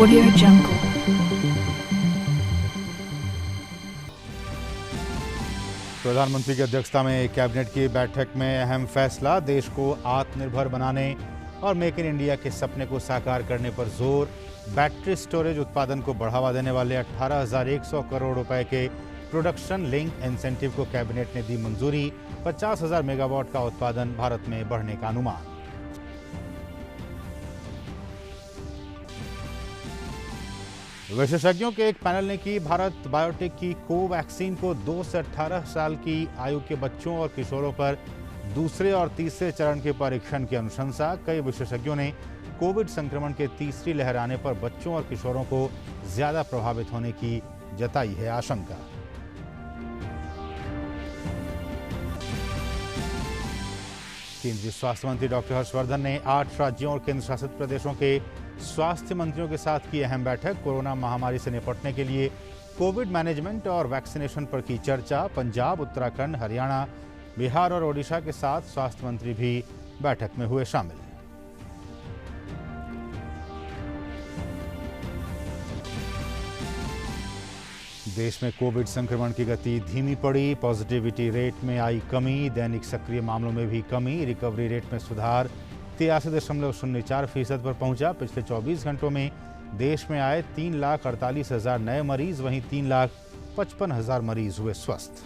Audio Jungle. प्रधानमंत्री की अध्यक्षता में कैबिनेट की बैठक में अहम फैसला, देश को आत्मनिर्भर बनाने और मेक इन इंडिया के सपने को साकार करने पर जोर। बैटरी स्टोरेज उत्पादन को बढ़ावा देने वाले 18,100 करोड़ रुपए के प्रोडक्शन लिंक इंसेंटिव को कैबिनेट ने दी मंजूरी। 50,000 मेगावाट का उत्पादन भारत में बढ़ने का अनुमान। विशेषज्ञों के एक पैनल ने की भारत बायोटेक की कोवैक्सीन को 2 से 18 साल की आयु के बच्चों और किशोरों पर दूसरे और तीसरे चरण के परीक्षण की अनुशंसा। कई विशेषज्ञों ने कोविड संक्रमण के तीसरी लहर आने पर बच्चों और किशोरों को ज्यादा प्रभावित होने की जताई है आशंका। केंद्रीय स्वास्थ्य मंत्री डॉक्टर हर्षवर्धन ने 8 राज्यों और केंद्र शासित प्रदेशों के स्वास्थ्य मंत्रियों के साथ की अहम बैठक। कोरोना महामारी से निपटने के लिए कोविड मैनेजमेंट और वैक्सीनेशन पर की चर्चा। पंजाब, उत्तराखंड, हरियाणा, बिहार और ओडिशा के साथ स्वास्थ्य मंत्री भी बैठक में हुए शामिल। देश में कोविड संक्रमण की गति धीमी पड़ी, पॉजिटिविटी रेट में आई कमी, दैनिक सक्रिय मामलों में भी कमी, रिकवरी रेट में सुधार 83.04% पर पहुंचा। पिछले 24 घंटों में देश में आए 3,48,000 नए मरीज, वहीं 3,55,000 मरीज हुए स्वस्थ।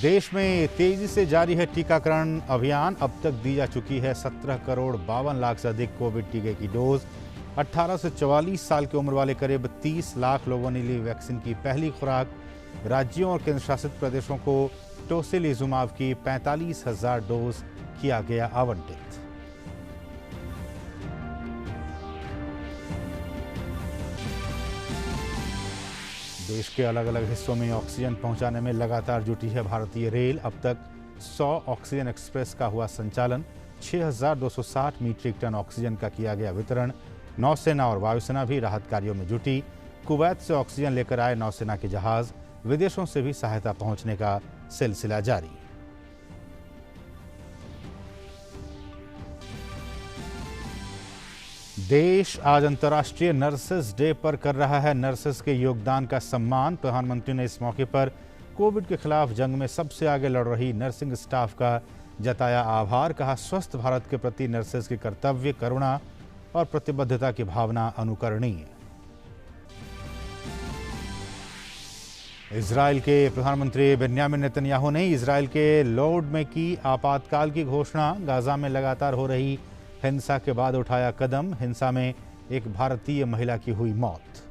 देश में तेजी से जारी है टीकाकरण अभियान। अब तक दी जा चुकी है 17 करोड़ 52 लाख से अधिक कोविड टीके की डोज। 18 से 44 साल की उम्र वाले करीब 30 लाख लोगों ने ली वैक्सीन की पहली खुराक। राज्यों और केंद्र शासित प्रदेशों को टोसिलिजुमाब की 45,000 डोज किया गया आवंटित। देश के अलग अलग हिस्सों में ऑक्सीजन पहुंचाने में लगातार जुटी है भारतीय रेल। अब तक 100 ऑक्सीजन एक्सप्रेस का हुआ संचालन। 6,260 मीट्रिक टन ऑक्सीजन का किया गया वितरण। नौसेना और वायुसेना भी राहत कार्यों में जुटी। कुवैत से ऑक्सीजन लेकर आए नौसेना के जहाज। विदेशों से भी सहायता पहुंचने का सिलसिला जारी। देश आज अंतर्राष्ट्रीय नर्सेस डे पर कर रहा है नर्सेस के योगदान का सम्मान। प्रधानमंत्री ने इस मौके पर कोविड के खिलाफ जंग में सबसे आगे लड़ रही नर्सिंग स्टाफ का जताया आभार। कहा, स्वस्थ भारत के प्रति नर्सेस के कर्तव्य, करुणा और प्रतिबद्धता की भावना अनुकरणीय। इजराइल के प्रधानमंत्री बेन्यामिन नेतन्याहू ने इजराइल के लोड में की आपातकाल की घोषणा। गाजा में लगातार हो रही हिंसा के बाद उठाया कदम। हिंसा में एक भारतीय महिला की हुई मौत।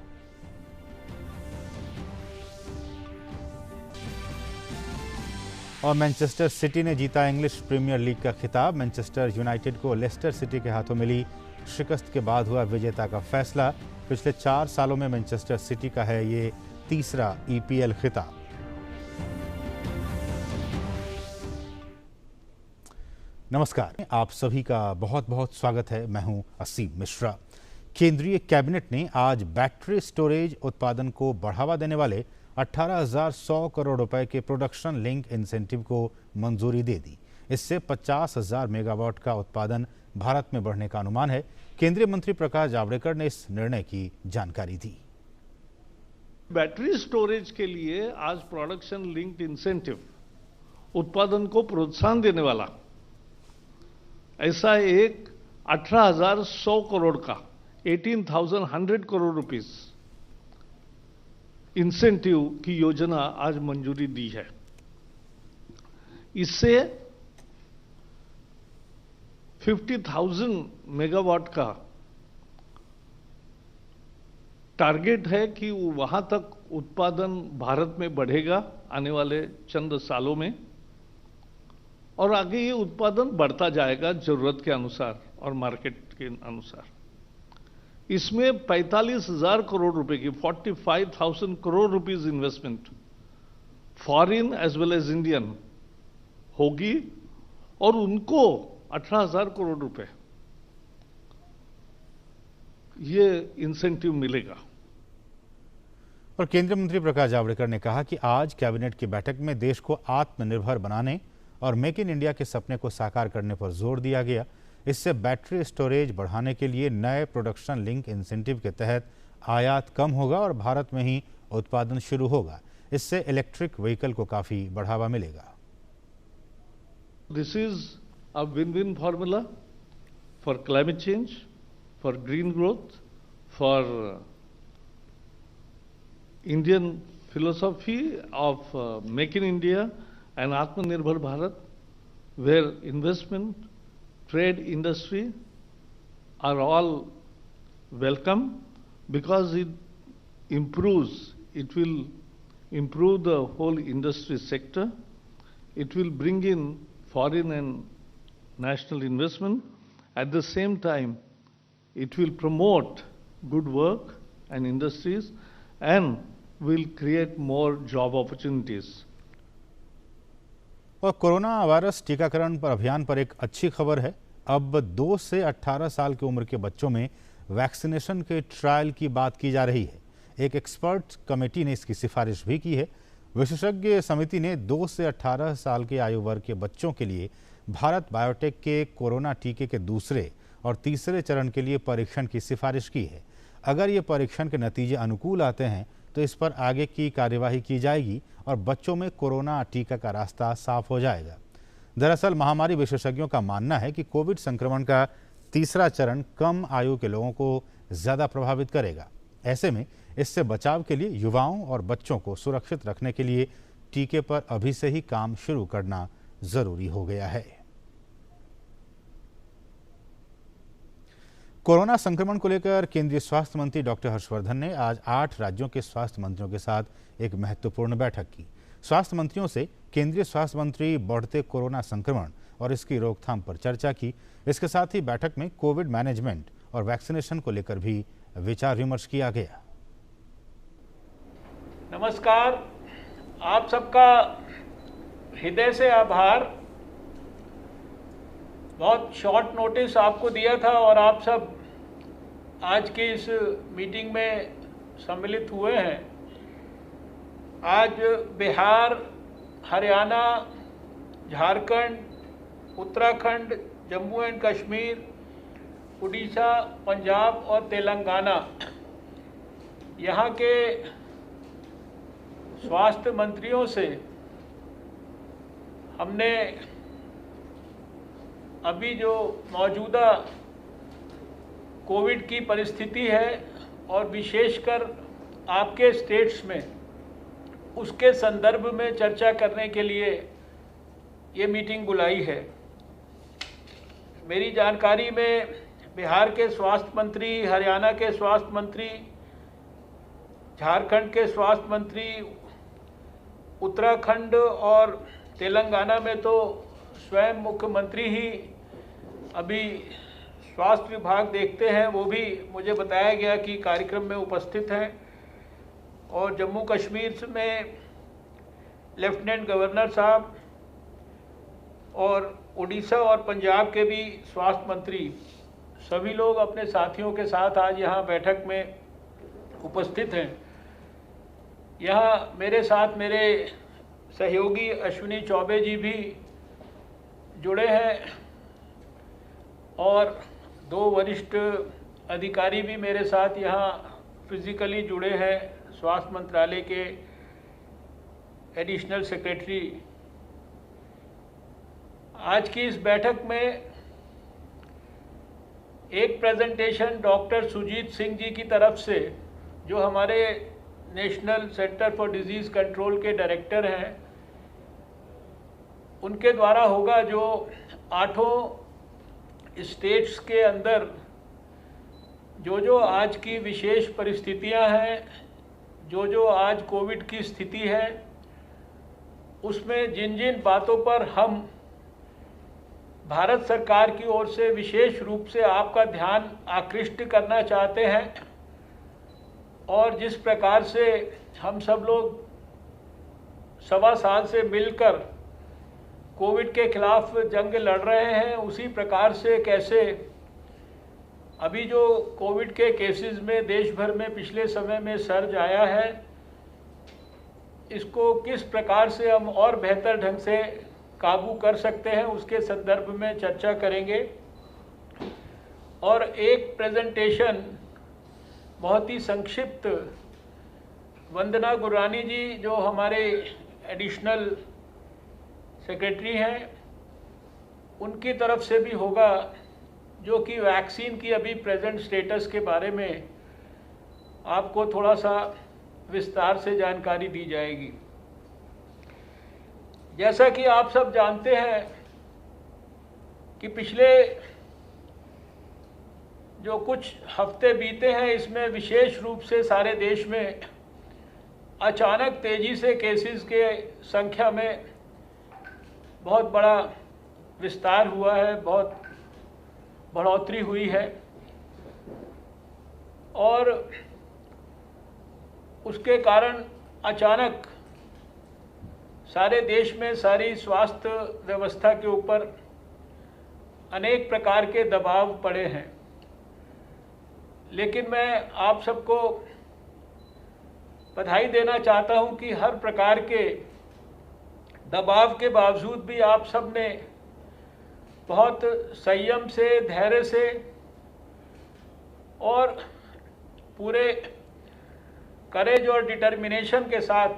और मैनचेस्टर सिटी ने जीता इंग्लिश प्रीमियर लीग का खिताब। मैनचेस्टर यूनाइटेड को लेस्टर सिटी के हाथों मिली शिकस्त के बाद हुआ विजेता का फैसला। पिछले 4 सालों में मैनचेस्टर सिटी का है ये तीसरा ईपीएल खिताब। नमस्कार, आप सभी का बहुत बहुत स्वागत है। मैं हूं असीम मिश्रा। केंद्रीय कैबिनेट ने आज बैटरी स्टोरेज उत्पादन को बढ़ावा देने वाले 18,100 करोड़ रुपए के प्रोडक्शन लिंक इंसेंटिव को मंजूरी दे दी। इससे 50,000 मेगावाट का उत्पादन भारत में बढ़ने का अनुमान है। केंद्रीय मंत्री प्रकाश जावड़ेकर ने इस निर्णय की जानकारी दी। बैटरी स्टोरेज के लिए आज प्रोडक्शन लिंक्ड इंसेंटिव उत्पादन को प्रोत्साहन देने वाला ऐसा एक 18,100 करोड़ का 18,100 करोड़ रुपीस इंसेंटिव की योजना आज मंजूरी दी है। इससे 50,000 मेगावाट का टारगेट है कि वहां तक उत्पादन भारत में बढ़ेगा आने वाले चंद सालों में, और आगे ये उत्पादन बढ़ता जाएगा जरूरत के अनुसार और मार्केट के अनुसार। इसमें 45,000 करोड़ रुपए की 45,000 crore rupees investment foreign as well as Indian होगी, और उनको 18,000 करोड़ रुपए ये इंसेंटिव मिलेगा। और केंद्रीय मंत्री प्रकाश जावड़ेकर ने कहा कि आज कैबिनेट की बैठक में देश को आत्मनिर्भर बनाने और मेक इन इंडिया के सपने को साकार करने पर जोर दिया गया। इससे बैटरी स्टोरेज बढ़ाने के लिए नए प्रोडक्शन लिंक इंसेंटिव के तहत आयात कम होगा और भारत में ही उत्पादन शुरू होगा। इससे इलेक्ट्रिक व्हीकल को काफ़ी बढ़ावा मिलेगा। This is a win-win formula for climate change, for green growth, for Indian philosophy of Make in India and Atmanirbhar Bharat, where investment, trade, industry are all welcome because it will improve the whole industry sector. It will bring in foreign and national investment. At the same time, it will promote good work and industries and will create more job opportunities. और corona virus टीकाकरण पर अभियान पर एक अच्छी खबर है। अब 2 से 18 साल की उम्र के बच्चों में वैक्सीनेशन के ट्रायल की बात की जा रही है। एक एक्सपर्ट कमेटी ने इसकी सिफारिश भी की है। विशेषज्ञ समिति ने 2 से 18 साल के आयु वर्ग के बच्चों के लिए भारत बायोटेक के कोरोना टीके के दूसरे और तीसरे चरण के लिए परीक्षण की सिफारिश की है। अगर ये परीक्षण के नतीजे अनुकूल आते हैं तो इस पर आगे की कार्यवाही की जाएगी और बच्चों में कोरोना टीका का रास्ता साफ हो जाएगा। दरअसल महामारी विशेषज्ञों का मानना है कि कोविड संक्रमण का तीसरा चरण कम आयु के लोगों को ज़्यादा प्रभावित करेगा। ऐसे में इससे बचाव के लिए युवाओं और बच्चों को सुरक्षित रखने के लिए टीके पर अभी से ही काम शुरू करना जरूरी हो गया है। कोरोना संक्रमण को लेकर केंद्रीय स्वास्थ्य मंत्री डॉक्टर हर्षवर्धन ने आज 8 राज्यों के स्वास्थ्य मंत्रियों के साथ एक महत्वपूर्ण बैठक की। स्वास्थ्य मंत्रियों से केंद्रीय स्वास्थ्य मंत्री बढ़ते कोरोना संक्रमण और इसकी रोकथाम पर चर्चा की। इसके साथ ही बैठक में कोविड मैनेजमेंट और वैक्सीनेशन को लेकर भी विचार विमर्श किया गया। नमस्कार, आप सबका हृदय से आभार। बहुत शॉर्ट नोटिस आपको दिया था और आप सब आज की इस मीटिंग में सम्मिलित हुए हैं। आज बिहार, हरियाणा, झारखंड, उत्तराखंड, जम्मू एंड कश्मीर, उड़ीसा, पंजाब और तेलंगाना यहाँ के स्वास्थ्य मंत्रियों से हमने अभी जो मौजूदा कोविड की परिस्थिति है और विशेषकर आपके स्टेट्स में उसके संदर्भ में चर्चा करने के लिए ये मीटिंग बुलाई है। मेरी जानकारी में बिहार के स्वास्थ्य मंत्री, हरियाणा के स्वास्थ्य मंत्री, झारखंड के स्वास्थ्य मंत्री, उत्तराखंड और तेलंगाना में तो स्वयं मुख्यमंत्री ही अभी स्वास्थ्य विभाग देखते हैं, वो भी मुझे बताया गया कि कार्यक्रम में उपस्थित हैं। और जम्मू कश्मीर में लेफ्टिनेंट गवर्नर साहब और उड़ीसा और पंजाब के भी स्वास्थ्य मंत्री, सभी लोग अपने साथियों के साथ आज यहाँ बैठक में उपस्थित हैं। यहाँ मेरे साथ मेरे सहयोगी अश्विनी चौबे जी भी जुड़े हैं और 2 वरिष्ठ अधिकारी भी मेरे साथ यहाँ फिजिकली जुड़े हैं, स्वास्थ्य मंत्रालय के एडिशनल सेक्रेटरी। आज की इस बैठक में एक प्रेजेंटेशन डॉक्टर सुजीत सिंह जी की तरफ से, जो हमारे national centre for disease control के डायरेक्टर हैं, उनके द्वारा होगा, जो 8 स्टेट्स के अंदर जो आज की विशेष परिस्थितियां हैं, जो आज कोविड की स्थिति है, उसमें जिन जिन बातों पर हम भारत सरकार की ओर से विशेष रूप से आपका ध्यान आकृष्ट करना चाहते हैं और जिस प्रकार से हम सब लोग 1.25 साल से मिलकर कोविड के खिलाफ जंग लड़ रहे हैं, उसी प्रकार से कैसे अभी जो कोविड के केसेस में देश भर में पिछले समय में सर्ज आया है, इसको किस प्रकार से हम और बेहतर ढंग से काबू कर सकते हैं उसके संदर्भ में चर्चा करेंगे। और एक प्रेजेंटेशन बहुत ही संक्षिप्त वंदना गुरानी जी जो हमारे एडिशनल सेक्रेटरी हैं उनकी तरफ से भी होगा, जो कि वैक्सीन की अभी प्रेजेंट स्टेटस के बारे में आपको थोड़ा सा विस्तार से जानकारी दी जाएगी। जैसा कि आप सब जानते हैं कि पिछले जो कुछ हफ्ते बीते हैं इसमें विशेष रूप से सारे देश में अचानक तेजी से केसेस के संख्या में बहुत बड़ा विस्तार हुआ है, बहुत बढ़ोतरी हुई है और उसके कारण अचानक सारे देश में सारी स्वास्थ्य व्यवस्था के ऊपर अनेक प्रकार के दबाव पड़े हैं। लेकिन मैं आप सबको बधाई देना चाहता हूं कि हर प्रकार के दबाव के बावजूद भी आप सब ने बहुत संयम से, धैर्य से और पूरे करेज और डिटर्मिनेशन के साथ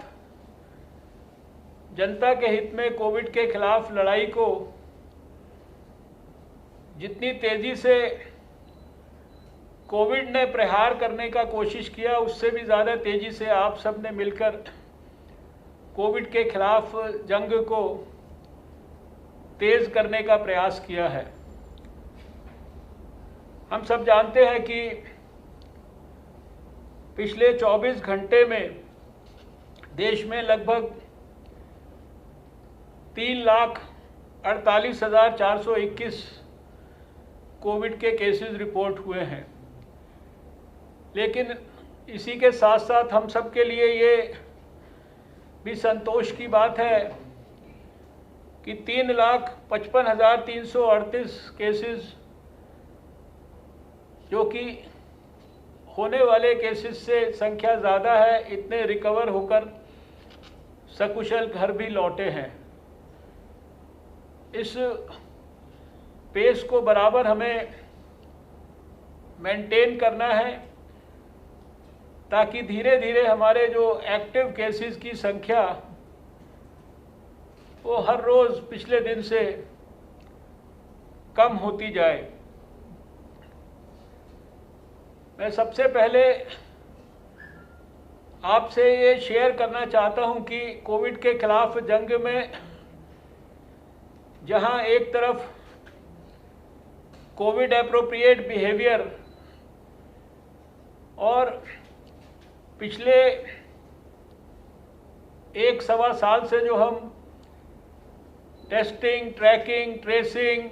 जनता के हित में कोविड के खिलाफ लड़ाई को जितनी तेजी से कोविड ने प्रहार करने का कोशिश किया उससे भी ज़्यादा तेजी से आप सब ने मिलकर कोविड के खिलाफ जंग को तेज करने का प्रयास किया है। हम सब जानते हैं कि पिछले 24 घंटे में देश में लगभग 3,48,421 कोविड के केसेस रिपोर्ट हुए हैं। लेकिन इसी के साथ साथ हम सब के लिए ये भी संतोष की बात है कि 3,55,338 केसेस जो कि होने वाले केसेस से संख्या ज़्यादा है, इतने रिकवर होकर सकुशल घर भी लौटे हैं। इस पेस को बराबर हमें मेंटेन करना है ताकि धीरे धीरे हमारे जो एक्टिव केसेस की संख्या वो हर रोज़ पिछले दिन से कम होती जाए। मैं सबसे पहले आपसे ये शेयर करना चाहता हूं कि कोविड के खिलाफ जंग में जहां एक तरफ कोविड एप्रोप्रिएट बिहेवियर और पिछले 1-1.25 साल से जो हम टेस्टिंग, ट्रैकिंग, ट्रेसिंग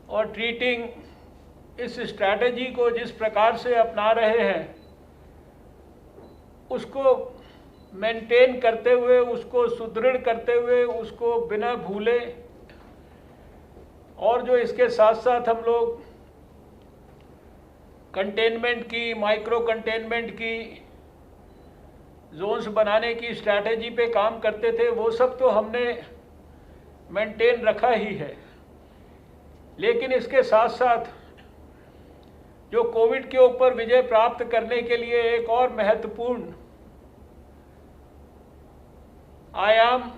और ट्रीटिंग इस स्ट्रैटेजी को जिस प्रकार से अपना रहे हैं उसको मेंटेन करते हुए, उसको सुदृढ़ करते हुए, उसको बिना भूले और जो इसके साथ साथ हम लोग कंटेनमेंट की, माइक्रो कंटेनमेंट की जोन्स बनाने की स्ट्रैटेजी पे काम करते थे, वो सब तो हमने मेंटेन रखा ही है। लेकिन इसके साथ साथ जो कोविड के ऊपर विजय प्राप्त करने के लिए एक और महत्वपूर्ण आयाम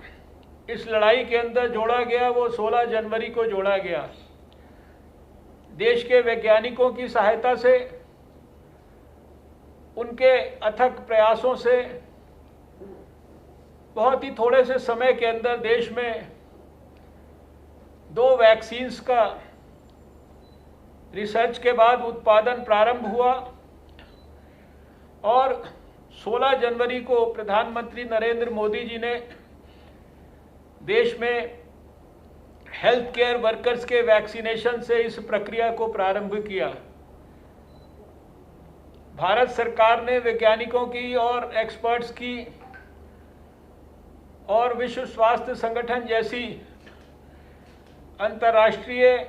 इस लड़ाई के अंदर जोड़ा गया, वो 16 जनवरी को जोड़ा गया। देश के वैज्ञानिकों की सहायता से, उनके अथक प्रयासों से बहुत ही थोड़े से समय के अंदर देश में 2 वैक्सीन्स का रिसर्च के बाद उत्पादन प्रारंभ हुआ और 16 जनवरी को प्रधानमंत्री नरेंद्र मोदी जी ने देश में हेल्थ केयर वर्कर्स के वैक्सीनेशन से इस प्रक्रिया को प्रारंभ किया। भारत सरकार ने वैज्ञानिकों की और एक्सपर्ट्स की और विश्व स्वास्थ्य संगठन जैसी अंतर्राष्ट्रीय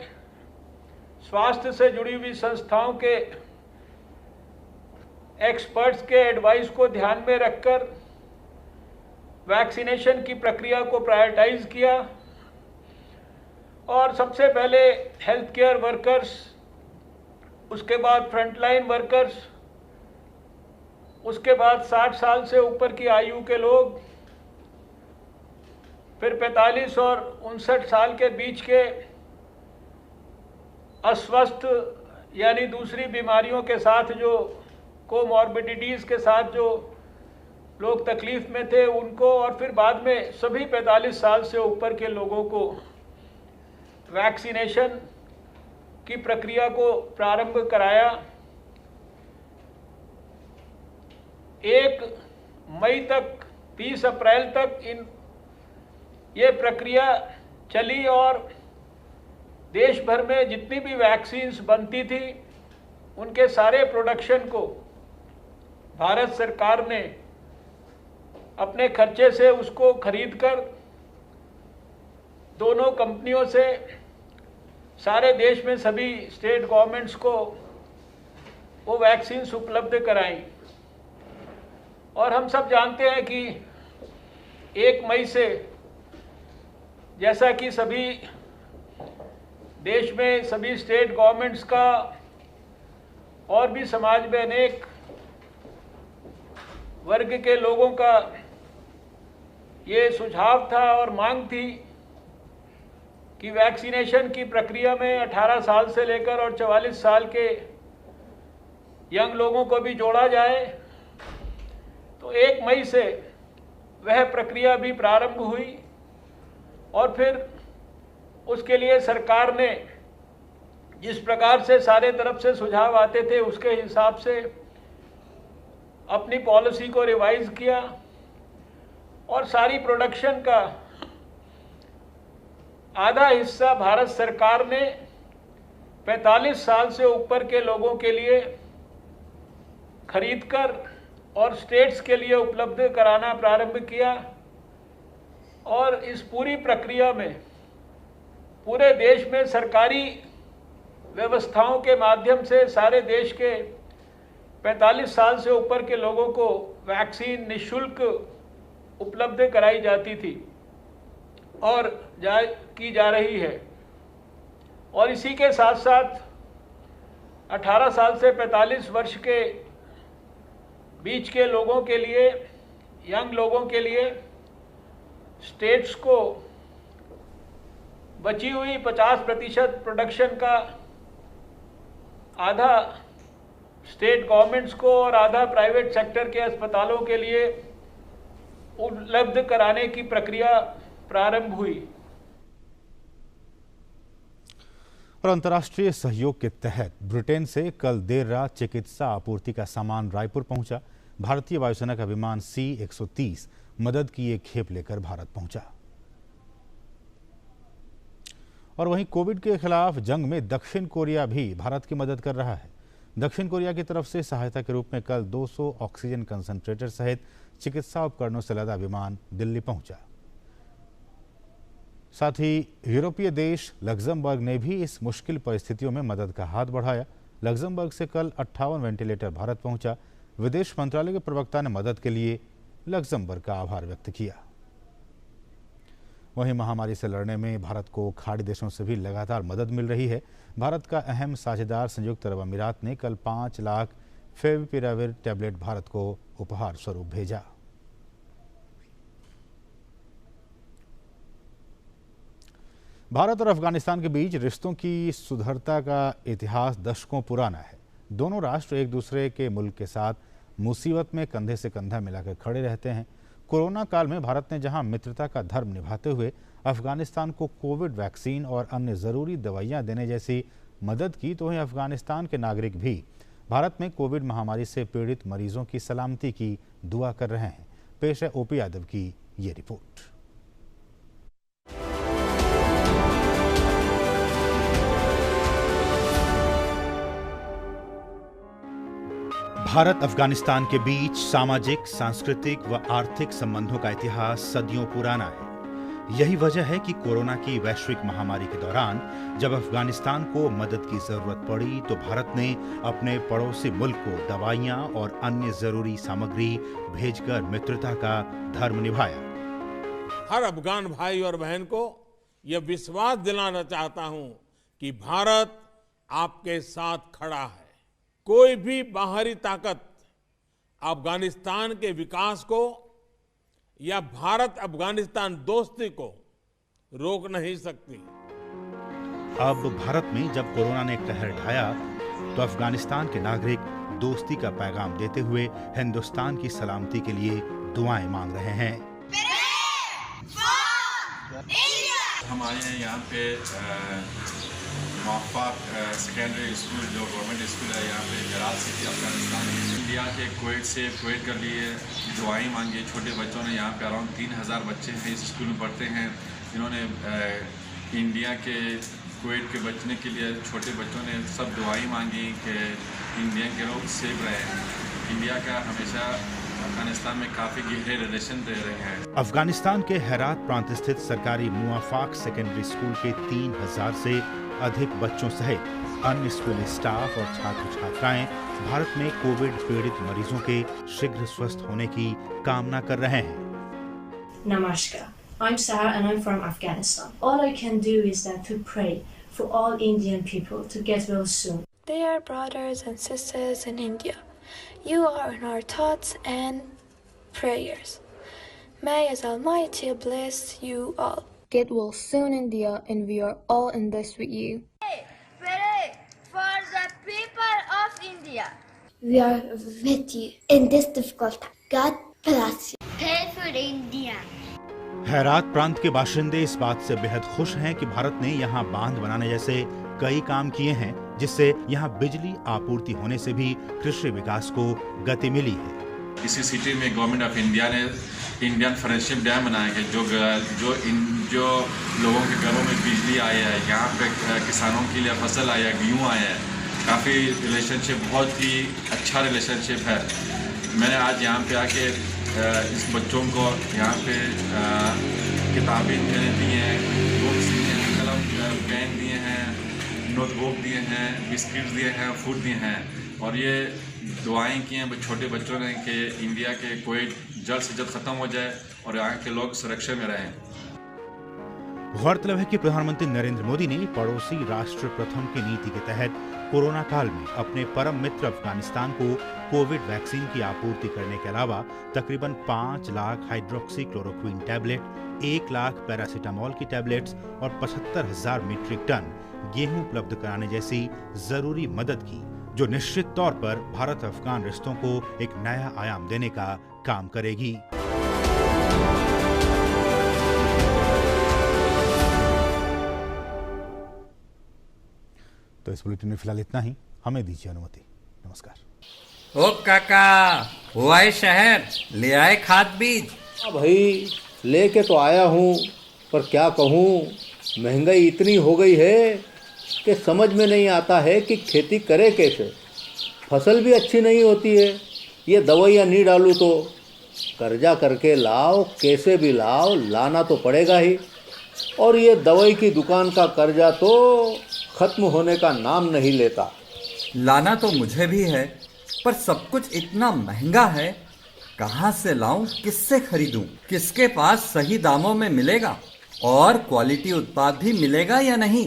स्वास्थ्य से जुड़ी हुई संस्थाओं के एक्सपर्ट्स के एडवाइस को ध्यान में रखकर वैक्सीनेशन की प्रक्रिया को प्रायोरिटाइज किया और सबसे पहले हेल्थ केयर वर्कर्स, उसके बाद फ्रंटलाइन वर्कर्स, उसके बाद 60 साल से ऊपर की आयु के लोग, फिर 45 और 59 साल के बीच के अस्वस्थ यानी दूसरी बीमारियों के साथ जो कोमॉर्बिडिटीज़ के साथ जो लोग तकलीफ में थे उनको, और फिर बाद में सभी 45 साल से ऊपर के लोगों को वैक्सीनेशन की प्रक्रिया को प्रारंभ कराया। 1 मई तक 30 अप्रैल तक ये प्रक्रिया चली और देश भर में जितनी भी वैक्सीन्स बनती थी उनके सारे प्रोडक्शन को भारत सरकार ने अपने खर्चे से उसको खरीदकर दोनों कंपनियों से सारे देश में सभी स्टेट गवर्नमेंट्स को वो वैक्सीन्स उपलब्ध कराई। और हम सब जानते हैं कि 1 मई से जैसा कि सभी देश में सभी स्टेट गवर्नमेंट्स का और भी समाज में अनेक वर्ग के लोगों का ये सुझाव था और मांग थी कि वैक्सीनेशन की प्रक्रिया में 18 साल से लेकर और 44 साल के यंग लोगों को भी जोड़ा जाए। तो 1 मई से वह प्रक्रिया भी प्रारंभ हुई और फिर उसके लिए सरकार ने जिस प्रकार से सारे तरफ से सुझाव आते थे उसके हिसाब से अपनी पॉलिसी को रिवाइज किया और सारी प्रोडक्शन का आधा हिस्सा भारत सरकार ने 45 साल से ऊपर के लोगों के लिए खरीदकर और स्टेट्स के लिए उपलब्ध कराना प्रारंभ किया। और इस पूरी प्रक्रिया में पूरे देश में सरकारी व्यवस्थाओं के माध्यम से सारे देश के 45 साल से ऊपर के लोगों को वैक्सीन निःशुल्क उपलब्ध कराई जाती थी और की जा रही है। और इसी के साथ साथ 18 साल से 45 वर्ष के बीच के लोगों के लिए, यंग लोगों के लिए स्टेट्स को बची हुई 50% प्रोडक्शन का आधा स्टेट गवर्नमेंट्स को और आधा प्राइवेट सेक्टर के अस्पतालों के लिए उपलब्ध कराने की प्रक्रिया प्रारंभ हुई। और अंतर्राष्ट्रीय सहयोग के तहत ब्रिटेन से कल देर रात चिकित्सा आपूर्ति का सामान रायपुर पहुंचा। भारतीय वायुसेना का विमान C-130 मदद की एक खेप लेकर भारत पहुंचा। और वहीं कोविड के खिलाफ जंग में दक्षिण कोरिया भी भारत की मदद कर रहा है। दक्षिण कोरिया की तरफ से सहायता के रूप में कल 200 ऑक्सीजन कंसंट्रेटर सहित चिकित्सा उपकरणों से लदा विमान दिल्ली पहुंचा। साथ ही यूरोपीय देश लग्जमबर्ग ने भी इस मुश्किल परिस्थितियों में मदद का हाथ बढ़ाया। लग्जमबर्ग से कल 58 वेंटिलेटर भारत पहुंचा। विदेश मंत्रालय के प्रवक्ता ने मदद के लिए लग्जमबर्ग का आभार व्यक्त किया। वहीं महामारी से लड़ने में भारत को खाड़ी देशों से भी लगातार मदद मिल रही है। भारत का अहम साझेदार संयुक्त अरब अमीरात ने कल 5 लाख फेविपिराविर टैबलेट भारत को उपहार स्वरूप भेजा। भारत और अफगानिस्तान के बीच रिश्तों की सुधरता का इतिहास दशकों पुराना है। दोनों राष्ट्र एक दूसरे के मुल्क के साथ मुसीबत में कंधे से कंधा मिलाकर खड़े रहते हैं। कोरोना काल में भारत ने जहां मित्रता का धर्म निभाते हुए अफगानिस्तान को कोविड वैक्सीन और अन्य ज़रूरी दवाइयां देने जैसी मदद की, तो वहीं अफगानिस्तान के नागरिक भी भारत में कोविड महामारी से पीड़ित मरीजों की सलामती की दुआ कर रहे हैं। पेश है ओपी यादव की ये रिपोर्ट। भारत अफगानिस्तान के बीच सामाजिक, सांस्कृतिक व आर्थिक संबंधों का इतिहास सदियों पुराना है। यही वजह है कि कोरोना की वैश्विक महामारी के दौरान जब अफगानिस्तान को मदद की जरूरत पड़ी तो भारत ने अपने पड़ोसी मुल्क को दवाइयां और अन्य जरूरी सामग्री भेजकर मित्रता का धर्म निभाया। हर अफगान भाई और बहन को यह विश्वास दिलाना चाहता हूं कि भारत आपके साथ खड़ा है। कोई भी बाहरी ताकत अफगानिस्तान के विकास को या भारत अफगानिस्तान दोस्ती को रोक नहीं सकती। अब भारत में जब कोरोना ने कहर ढाया तो अफगानिस्तान के नागरिक दोस्ती का पैगाम देते हुए हिंदुस्तान की सलामती के लिए दुआएं मांग रहे हैं। हम आए हैं यहाँ पे मुआफ़ाक सेकेंडरी स्कूल जो गवर्नमेंट स्कूल है यहाँ पे हेरात सिटी अफगानिस्तान। इंडिया के कुवैत के लिए दुआएं मांगी। छोटे बच्चों ने यहाँ पे अराउंड 3000 बच्चे हैं इस स्कूल में पढ़ते हैं, जिन्होंने इंडिया के कुवैत के बचने के लिए छोटे बच्चों ने सब दुआएं मांगी कि इंडिया के लोग सेफ रहें। इंडिया का हमेशा अफगानिस्तान में काफ़ी गहरे रिलेशन रह रहे हैं। अफगानिस्तान के हेरात प्रांत स्थित सरकारी मुआफ़ाक सेकेंडरी स्कूल के 3000 से अधिक बच्चों सहित अन्य स्कूली स्टाफ और छात्र छात्राएं भारत में कोविड पीड़ित मरीजों के शीघ्र स्वस्थ होने की कामना कर रहे हैं। Namaskar. I'm Sarah and I'm from Afghanistan. All I can do is that to pray for all Indian people to get well soon. They are brothers and sisters in India. You are in our thoughts and prayers. May as Almighty bless you all. Get well soon, India, and we are all in this with you. Pray for the people of India. We are with you in this difficult time. God bless you. Pray for India. Herat प्रांत के बाशिंदे इस बात से बेहद खुश हैं कि भारत ने यहाँ बांध बनाने जैसे कई काम किए हैं, जिससे यहाँ बिजली आपूर्ति होने से भी कृषि विकास को गति मिली है। इसी सिटी में गवर्नमेंट ऑफ इंडिया ने इंडियन फ्रेंडशिप डैम बनाया है, जो लोगों के घरों में बिजली आई है, यहाँ पे किसानों के लिए फसल आई है, गेहूँ आया है। काफ़ी रिलेशनशिप, बहुत ही अच्छा रिलेशनशिप है। मैंने आज यहाँ पे आके इस बच्चों को यहाँ पे किताबें दी हैं, बुक्स दिए हैं, कलम पेन दिए हैं, नोटबुक दिए हैं, बिस्किट्स दिए हैं, फूड दिए हैं, और ये दुआएं की हैं छोटे बच्चों ने कि इंडिया के कुवैत जल्द से जल्द ख़त्म हो जाए और यहाँ के लोग सुरक्षा में रहें। गौरतलब है कि प्रधानमंत्री नरेंद्र मोदी ने पड़ोसी राष्ट्र प्रथम की नीति के तहत कोरोना काल में अपने परम मित्र अफगानिस्तान को कोविड वैक्सीन की आपूर्ति करने के अलावा तकरीबन 5 lakh hydroxy chloroquine tablet, 1 lakh paracetamol की टैबलेट्स और 75,000 मीट्रिक टन गेहूं उपलब्ध कराने जैसी जरूरी मदद की, जो निश्चित तौर पर भारत अफगान रिश्तों को एक नया आयाम देने का काम करेगी। तो इस बुलेटिन में फिलहाल इतना ही। हमें दीजिए अनुमति। नमस्कार। ओ काका, वो आए शहर, ले आए खाद बीज? भाई लेके तो आया हूँ, पर क्या कहूँ, महंगाई इतनी हो गई है कि समझ में नहीं आता है कि खेती करे कैसे। फसल भी अच्छी नहीं होती है, ये दवाइयाँ नहीं डालूँ तो कर्जा करके लाओ, कैसे भी लाओ, लाना तो पड़ेगा ही। और ये दवाई की दुकान का कर्जा तो खत्म होने का नाम नहीं लेता। लाना तो मुझे भी है, पर सब कुछ इतना महंगा है, कहाँ से लाऊं, किससे खरीदूं, किसके पास सही दामों में मिलेगा और क्वालिटी उत्पाद भी मिलेगा या नहीं।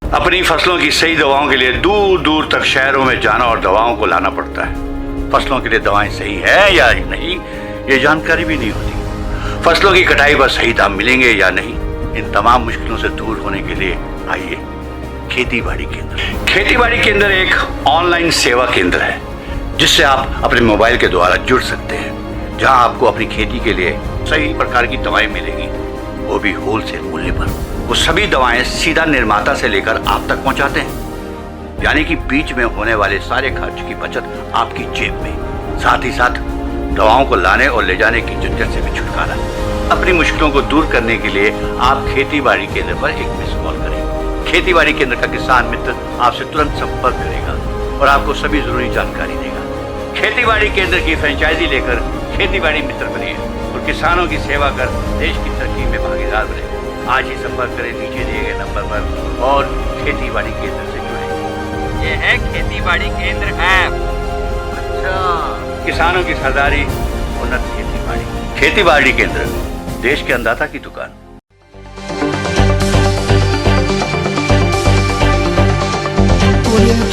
अपनी फसलों की सही दवाओं के लिए दूर दूर तक शहरों में जाना और दवाओं को लाना पड़ता है। फसलों के लिए दवाएं सही है या नहीं, ये जानकारी भी नहीं होती। फसलों की कटाई पर सही दाम मिलेंगे या नहीं, इन तमाम मुश्किलों से दूर होने के लिए आइए खेती बाड़ी केंद्र। खेती बाड़ी केंद्र एक ऑनलाइन सेवा केंद्र है, जिससे आप अपने मोबाइल के द्वारा जुड़ सकते हैं, जहां आपको अपनी खेती के लिए सही प्रकार की दवाएं मिलेंगी, वो भी होलसेल मूल्य पर। वो सभी दवाएं सीधा निर्माता से लेकर आप तक पहुंचाते हैं, यानी कि बीच में होने वाले सारे खर्च की बचत आपकी जेब में। साथ ही साथ दवाओं को लाने और ले जाने की झंझट से भी छुटकारा। अपनी मुश्किलों को दूर करने के लिए आप खेती बाड़ी केंद्र पर एक मिस कॉल करें। खेती बाड़ी केंद्र का किसान मित्र आपसे तुरंत संपर्क करेगा और आपको सभी जरूरी जानकारी देगा। खेती बाड़ी केंद्र की फ्रेंचाइजी लेकर खेती बाड़ी मित्र बनिए और किसानों की सेवा कर देश की तरक्की में भागीदार बने। आज ही संपर्क करें नीचे दिए गए नंबर पर और खेती बाड़ी केंद्र से जुड़े। ये है खेती बाड़ी केंद्र ऐप। अच्छा, किसानों की सरदारी, उन्नत खेती बाड़ी। खेती बाड़ी केंद्र, देश के अन्नदाता की दुकान। Audio